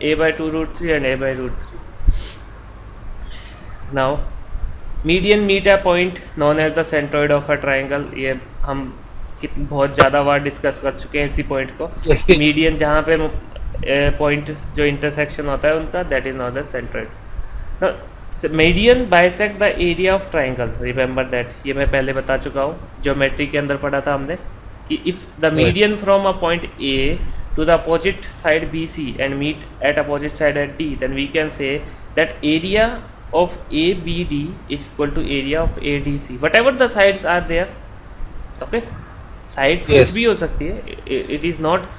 a by 2 root 3 and a by root 3. Now median meet a point known as the centroid of a triangle. ये हम बहुत ज़्यादा बार discuss कर चुके हैं इसी पॉइंट को. मीडियन जहाँ पे पॉइंट जो इंटरसेक्शन होता है उनका, that is not the centroid. Median bisect the area of triangle. Remember that, ये मैं पहले बता चुका हूँ, ज्योमेट्री के अंदर पढ़ा था हमने कि if the median from a point A to the opposite side BC and meet at opposite side at D, then we can say that area of ABD is equal to area of ADC, whatever the sides are there. Okay, sides कुछ भी हो सकती है. It is not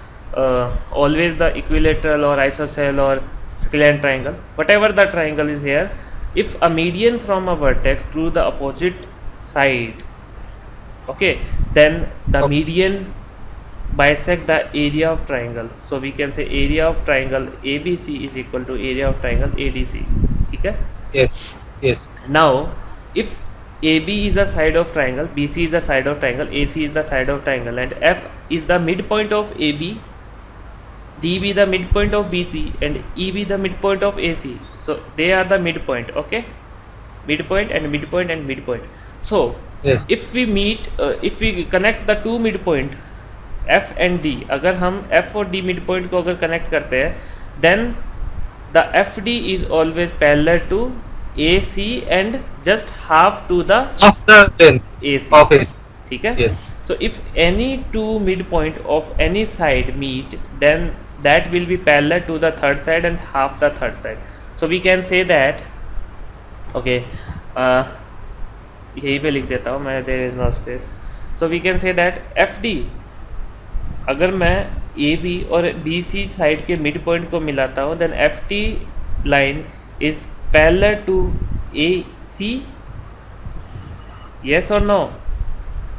always the equilateral or isosceles or scalene triangle. Whatever the triangle is here, if a median from a vertex to the opposite side, okay, then the median bisect the area of triangle. So we can say area of triangle ABC is equal to area of triangle ADC. ठीक है? Yes. Yes. Now if AB is the side of triangle, BC is the side of triangle, AC is the side of triangle, and F is the midpoint of AB, DB the midpoint of BC, and EB the midpoint of AC. So they are the midpoint. Okay, midpoint and midpoint and midpoint. So Yes. if we meet, if we connect the two midpoint F and D, अगर हम F और D mid point को अगर connect करते हैं, then the F D is always parallel to A C and just half to the Of the length A C. of AC. ठीक है? Yes. So if any two mid point of any side meet, then that will be parallel to the third side and half the third side. So we can say that, okay, यहीं पे लिख देता हूँ मैं, there is no space. So we can say that F D, अगर मैं A B और B C side के मिड पॉइंट को मिलाता हूँ, then F T line is parallel to A C. Yes और no?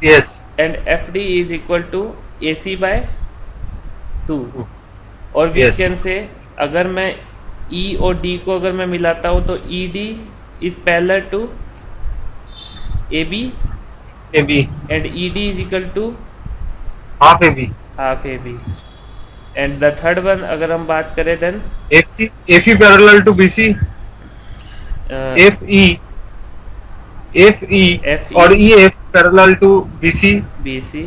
Yes. And F D is equal to A C by 2. और we Yes. Can say, अगर मैं ई और डी को अगर मैं मिलाता हूँ तो E D is parallel to A B AB. And E D is equal to Half AB. Half A B. And the third one अगर हम बात करें, then FC. FE parallel to BC. FE. FE. FE. Or EF parallel to BC. B C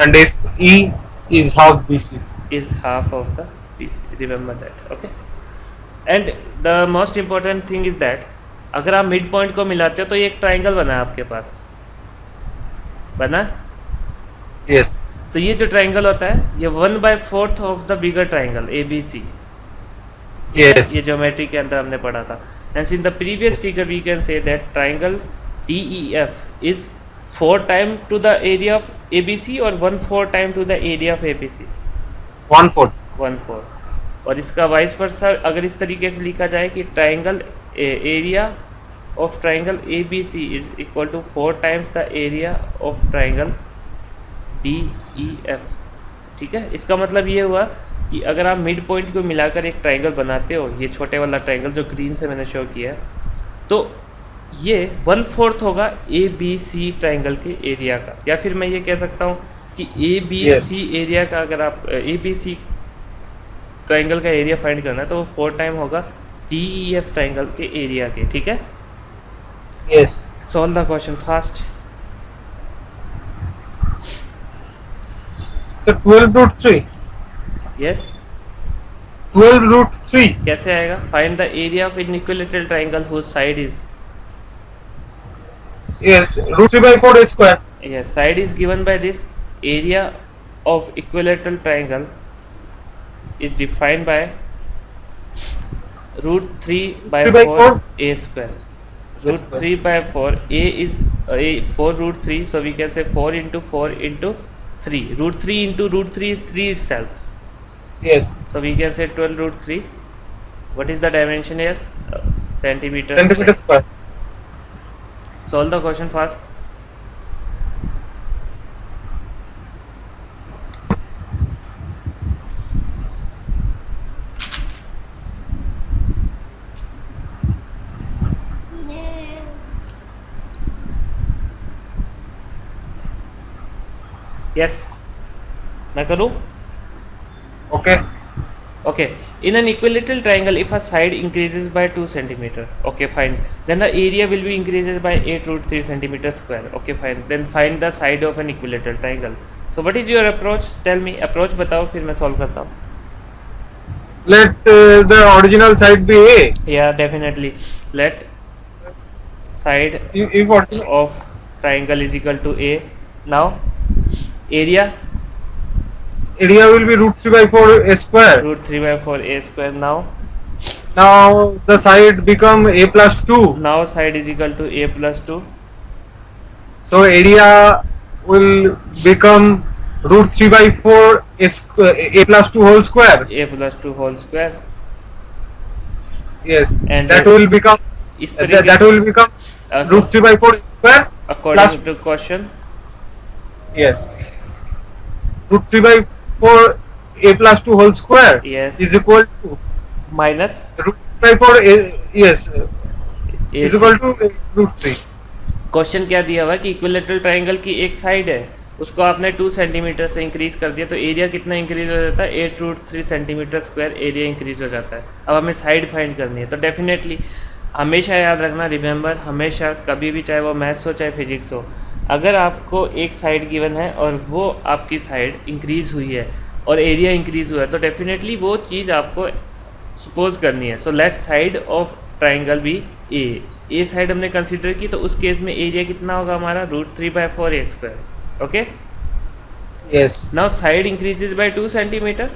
And FE is half BC. is half of the BC. Remember that. Okay. And the most important thing is that अगर आप mid point को मिलाते हो तो ये एक triangle बना है आपके पास, बना. Yes. तो ये जो ट्राइंगल होता है, ये 1/4 of the bigger triangle A B C. Yes. ये ज्योमेट्री के अंदर हमने पढ़ा था. And in the previous figure we can say that triangle D E F is 4 time to the area of A B सी और 1/4 time to the area of A B सी. 1/4. 1/4. और इसका vice versa अगर इस तरीके से लिखा जाए कि triangle area of triangle A B C is equal to 4 times the area of triangle D E F. ठीक है? इसका मतलब ये हुआ कि अगर आप मिड पॉइंट को मिलाकर एक ट्राइंगल बनाते हो, ये छोटे वाला ट्राइंगल जो ग्रीन से मैंने शो किया है, तो ये 1/4 होगा ए बी सी ट्राइंगल के एरिया का. या फिर मैं ये कह सकता हूँ कि ए बी सी एरिया का, अगर आप ए बी सी ट्राइंगल का एरिया फाइंड करना है तो वो 4 टाइम होगा डी ई एफ ट्राइंगल के एरिया के. ठीक है? Yes. Solve the question fast. So 12 root 3. Yes. 12 root 3. कैसे आएगा? Find the area of an equilateral triangle whose side is, Yes. Root 3/4 a square. yes, side is given by this. Area of equilateral triangle is defined by root 3/4 a square. Root square. 3/4 a is 4 root 3, so we can say 4 into 4 into 3. Root 3 into root 3 is 3 itself, Yes. so we can say 12 root 3. What is the dimension here? Centimeter Centimeter square. square. Solve the question fast. Yes, मैं करूँ? Okay. Okay, in an equilateral triangle, if a side increases by 2 centimeter, okay, fine. Then the area will be increases by 8 root 3 centimeter square. Okay, fine. Then find the side of an equilateral triangle. So what is your approach? Tell me. Approach बताओ फिर मैं solve करता हूँ. Let the original side be A. Yeah, definitely. Let side If original of triangle is equal to A. Now area area will be root 3 by 4 A square. root 3 by 4 A square. Now the side become A plus 2. Now side is equal to A plus 2. So area will become root 3 by 4 A plus 2 whole square. A plus 2 whole square. Yes. And that will become इस तरीके that will become so root 3 by 4 square. according plus- to question, Yes. Root 3 by 4 A plus 2 whole square yes, is equal to minus root 3 by 4 A, yes A. is equal to root 3. Question क्या दिया हुआ है कि equilateral triangle की एक side है, उसको आपने 2 सेंटीमीटर से इंक्रीज कर दिया, तो एरिया कितना इंक्रीज हो जाता है? 8 root 3 centimetre square area increase हो जाता है. अब हमें साइड फाइंड करनी है, तो डेफिनेटली हमेशा याद रखना, रिमेंबर, हमेशा कभी भी, चाहे वो मैथ्स हो चाहे फिजिक्स हो, अगर आपको एक साइड गिवन है और वो आपकी साइड इंक्रीज हुई है और एरिया इंक्रीज हुआ है, तो डेफिनेटली वो चीज़ आपको सपोज करनी है. So let side of triangle B A side हमने कंसिडर की, तो उस केस में एरिया कितना होगा हमारा? Root 3 by 4 A square. Okay, Yes. Now side increases by 2 centimetre,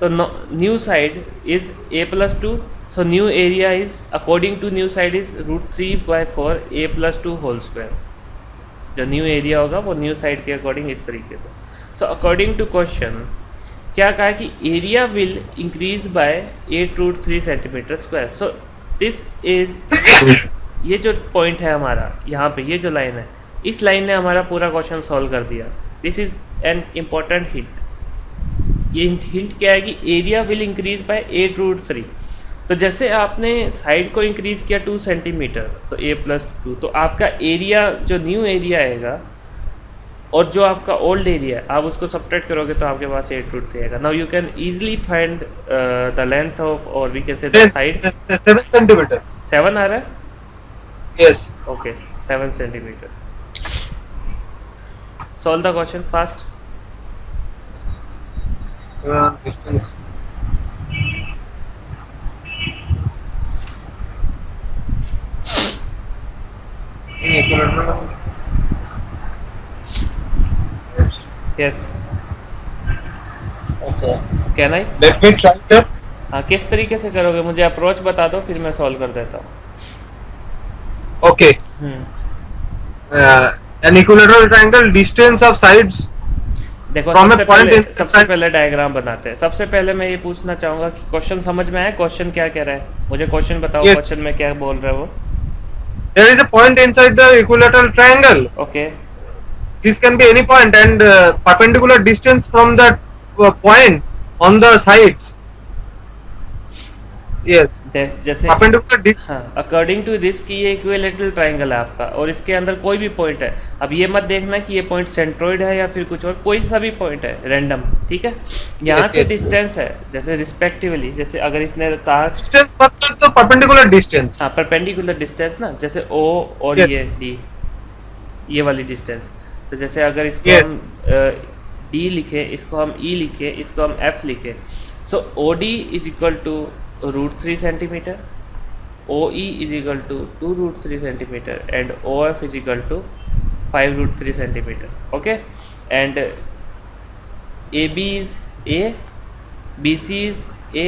तो new side is A plus 2, so new area is according to new side is root 3 by 4 A plus 2 whole square. जो new area होगा वो new side के according इस तरीके से. So according to question क्या कहा कि area will increase by 8 root 3 centimetre square. So this is, ये जो पॉइंट है हमारा यहाँ पे, ये जो लाइन है, इस लाइन ने हमारा पूरा क्वेश्चन सॉल्व कर दिया. This is an important hint. ये हिंट क्या है कि area will increase by 8 root 3. तो जैसे आपने साइड को इंक्रीज किया 2 सेंटीमीटर, तो A plus 2, तो आपका एरिया जो न्यू एरिया आएगा और जो आपका ओल्ड एरिया है, आप उसको सब्ट्रैक्ट करोगे तो आपके पास 8 रूट 3 आएगा. Now you can easily find the length of, और we can say the side. 7 centimeter. 7 आ रहा है. Yes. Okay, 7 centimeter. Solve the question fast. Distance. In equilateral. Yes. Okay. Can I? Let me try that. हाँ, किस तरीके से करोगे मुझे अप्रोच बता दो, फिर मैं सॉल्व कर देता हूँ. Okay. An equilateral triangle, distance of sides. देखो From a सबसे point पहले in- सबसे पहले डायग्राम बनाते हैं. सबसे पहले मैं ये पूछना चाहूँगा कि क्वेश्चन समझ में आया? क्वेश्चन क्या कह रहा है? मुझे क्वेश्चन बताओ. Yes. क्वेश्चन में क्या बोल रहा है वो? There is a point inside the equilateral triangle. Okay, This can be any point, and perpendicular distance from that point on the sides. Yes. जैसे Perpendicular distance. हाँ, अकॉर्डिंग टू दिस कि ये इक्विलेटरल ट्राइंगल है आपका और इसके अंदर कोई भी पॉइंट है. अब ये मत देखना कि ये पॉइंट सेंट्रोइड है या फिर कुछ और, कोई सा भी पॉइंट है रैंडम, ठीक है. यहाँ Yes, से yes, डिस्टेंस है, जैसे रिस्पेक्टिवली, जैसे अगर इसने कहा Distance मतलब तो perpendicular distance. हाँ परपेंडिकुलर डिस्टेंस ना, जैसे O और Yes. ये D, ये वाली डिस्टेंस. तो जैसे अगर इसको Yes. हम D लिखें, इसको हम E लिखें, इसको हम F लिखें, सो OD is equal to root 3 centimetre, OE is equal to 2 root 3 centimeter and OF is equal to 5 root 3 centimeter. Okay, and AB is A, BC is A,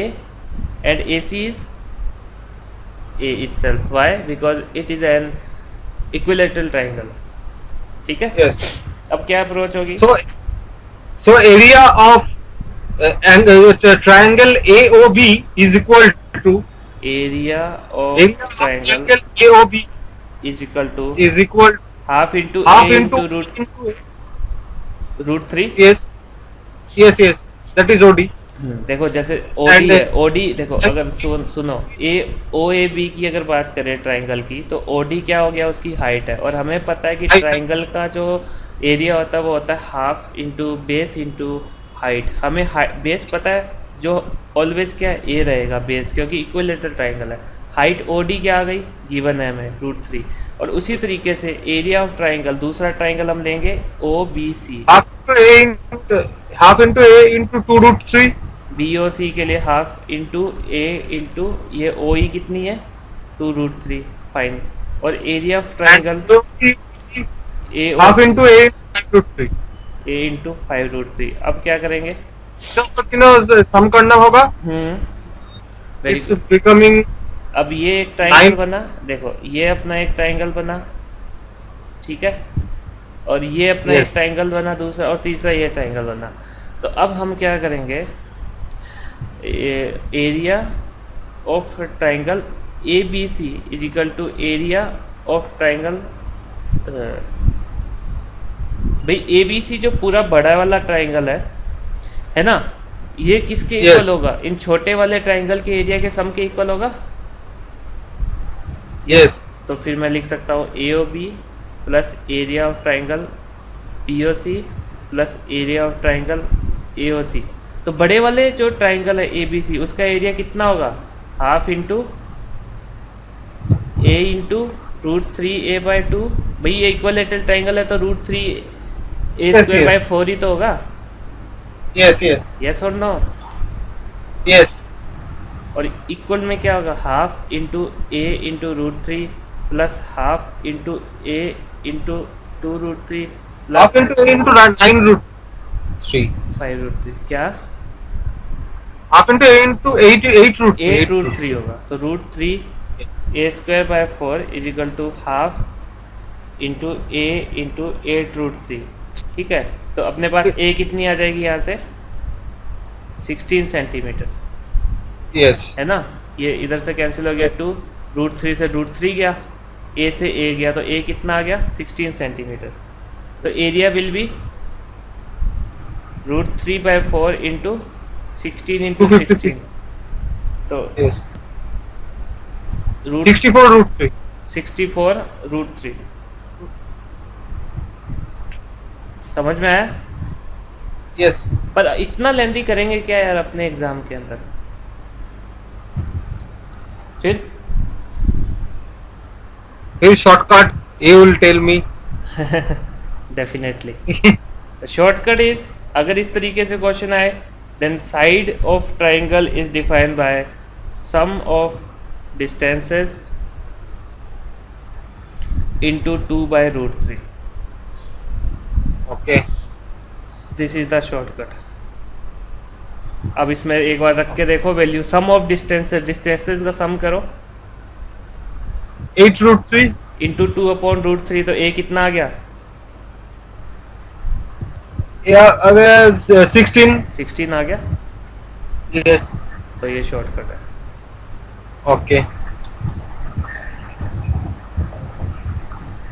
and AC is A itself. Why? Because it is an equilateral triangle. ठीक है. Yes. अब क्या approach होगी? So area of triangle AOB is equal to area of area of triangle triangle AOB is equal to is equal half into half A into into root 3. yes that is OD. देखो जैसे OD And, है, OD देखो, अगर सुनो OAB की अगर बात करें ट्राइंगल की, तो OD क्या हो गया? उसकी हाइट है, और हमें पता है कि Height. ट्राइंगल का जो एरिया होता है वो होता है half into base into height. हमें बेस पता है जो ऑलवेज क्या है, ए रहेगा बेस, क्योंकि इक्विलेटरल ट्राइंगल है। हाइट ओ डी क्या आ गई, गिवन है हमें √3। और उसी तरीके से एरिया ऑफ ट्राइंगल, दूसरा ट्राइंगल हम लेंगे O B C. Half into A into 2√3। B O C के लिए हाफ इंटू ए इंटू ये ओ ई कितनी है, 2√3, फाइन। और area of triangle A half into A 5√3। A into 5√3। अब क्या करेंगे, सम करना होगा। Very it's good. बिकमिंग अब ये एक ट्राइंगल बना, देखो ये अपना एक ट्राइंगल बना, ठीक है, और ये अपना एक Yes. ट्राइंगल बना दूसरा, और तीसरा ये ट्राइंगल बना। तो अब हम क्या करेंगे, area of triangle A B C is equal to area of triangle, भाई ए बी सी जो पूरा बड़ा वाला ट्राइंगल है ना, ये किसके Yes. इक्वल होगा, इन छोटे वाले ट्राइंगल के एरिया के सम के इक्वल होगा। यस। तो फिर मैं लिख सकता हूँ A O B plus area of triangle P O C plus area of triangle A O C. तो बड़े वाले जो ट्राइंगल है ए बी सी, उसका एरिया कितना होगा, half into A into √3a/2। भाई ये इक्वलेटरल ट्राइंगल है तो √3a² 4 ही तो होगा। यस यस यस और नो। यस। और इक्वल में क्या होगा, half into A into √3 plus half into A into 2√3 half plus into A into 9√3। 5√3। क्या, हाफ इंटू ए इंटू 8√3। 8√3 होगा। तो √3a² 4 is equal to half into A into 8√3। ठीक है, तो अपने पास ए कितनी आ जाएगी यहाँ से, 16 सेंटीमीटर, यस। है ना। ये इधर से कैंसिल हो गया, 2 √3 से √3 गया, ए से ए गया, तो ए कितना आ गया, 16 सेंटीमीटर। तो area will be √3/4 into 16 into 16, तो यस। रूट 64√3। 64√3। समझ में आया। यस। पर इतना लेंथी करेंगे क्या यार अपने एग्जाम के अंदर, फिर shortcut he will tell me। Definitely shortcut is, अगर इस तरीके से क्वेश्चन आए, then side of triangle is defined by some of distances into 2/√3। Okay. This is the shortcut. अब इसमें एक बार रख के देखो value, some of distances, distances का सम करो, 8√3 इंटू 2/√3, तो ए कितना आ गया, या अगर 16 आ गया। यस। तो ये शॉर्टकट है। ओके।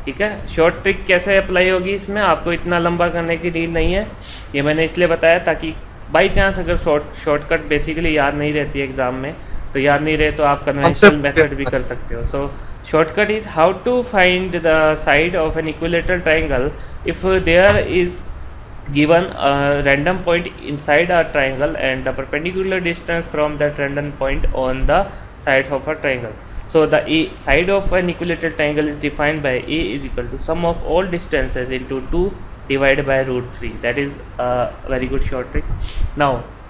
ठीक है, शॉर्ट ट्रिक कैसे अप्लाई होगी इसमें, आपको इतना लंबा करने की नीड नहीं है। ये मैंने इसलिए बताया ताकि बाई चांस अगर शॉर्टकट बेसिकली याद नहीं रहती है एग्जाम में, तो याद नहीं रहे तो आप कन्वेंशनल मेथड भी कर सकते हो। So shortcut is how to find the side of an equilateral triangle if there is given a random point inside a triangle and the perpendicular distance from that random point on the sides of a triangle. So the side of an equilateral triangle is defined by a is equal to sum of all distances into 2 divided by √3. That is a very good short trick. Now